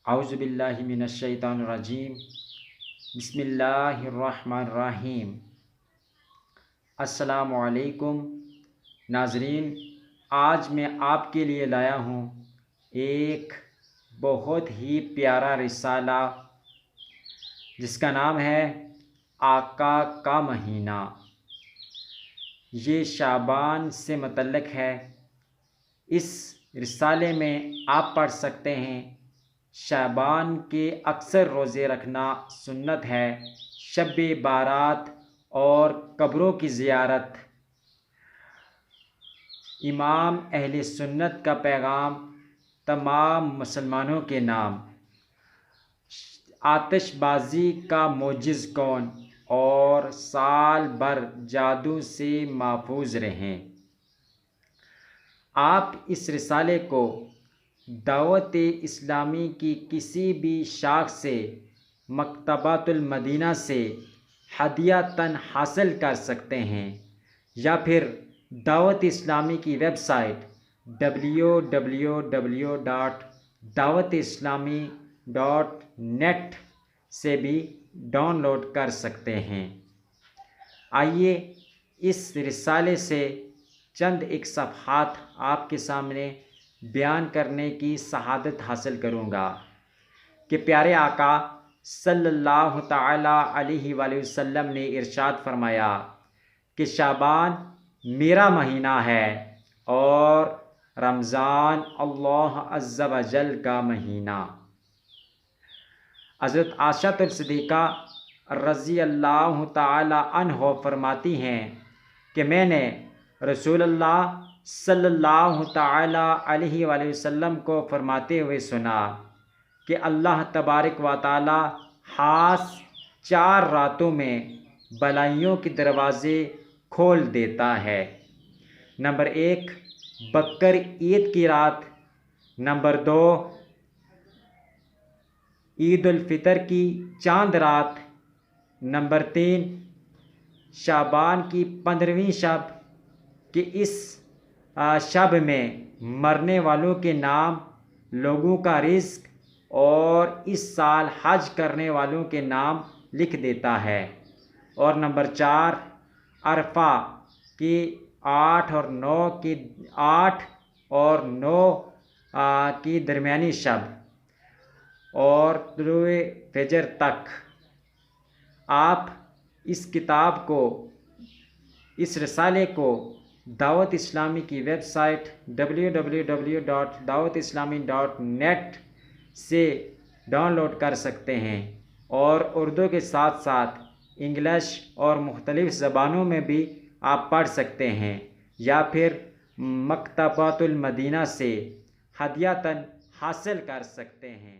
اعوذ باللہ من الشیطان الرجیم بسم اللہ الرحمن الرحیم۔ السلام علیکم ناظرین، آج میں آپ کے لیے لایا ہوں ایک بہت ہی پیارا رسالہ جس کا نام ہے آقا کا مہینہ۔ یہ شعبان سے متعلق ہے۔ اس رسالے میں آپ پڑھ سکتے ہیں شعبان کے اکثر روزے رکھنا سنت ہے، شب بارات اور قبروں کی زیارت، امام اہل سنت کا پیغام تمام مسلمانوں کے نام، آتش بازی کا معجز کون اور سال بھر جادو سے محفوظ رہیں۔ آپ اس رسالے کو دعوت اسلامی کی کسی بھی شاخ سے مکتبۃ المدینہ سے ہدیۃً حاصل کر سکتے ہیں یا پھر دعوت اسلامی کی ویب سائٹ www.dawatislami.net سے بھی ڈاؤن لوڈ کر سکتے ہیں۔ آئیے اس رسالے سے چند ایک صفحات آپ کے سامنے بیان کرنے کی سعادت حاصل کروں گا کہ پیارے آقا صلی اللہ تعالی علیہ وآلہ وسلم نے ارشاد فرمایا کہ شعبان میرا مہینہ ہے اور رمضان اللہ عز و جل کا مہینہ۔ حضرت عائشہ صدیقہ رضی اللہ تعالی عنہ فرماتی ہیں کہ میں نے رسول اللہ صلی اللہ تعالی علیہ وآلہ وسلم کو فرماتے ہوئے سنا کہ اللہ تبارک و تعالی خاص 4 راتوں میں بلائیوں کے دروازے کھول دیتا ہے۔ نمبر 1 بقر عید کی رات، نمبر 2 عید الفطر کی چاند رات، نمبر 3 شعبان کی 15ویں شب کہ اس شب میں مرنے والوں کے نام، لوگوں کا رزق اور اس سال حج کرنے والوں کے نام لکھ دیتا ہے، اور نمبر 4 عرفہ کی 8 اور 9 کی درمیانی شب اور طلوع فجر تک۔ آپ اس کتاب کو، اس رسالے کو دعوت اسلامی کی ویب سائٹ www.dawatislami.net سے ڈاؤن لوڈ کر سکتے ہیں، اور اردو کے ساتھ ساتھ انگلش اور مختلف زبانوں میں بھی آپ پڑھ سکتے ہیں، یا پھر مکتبۃ المدینہ سے ہدیۃً حاصل کر سکتے ہیں۔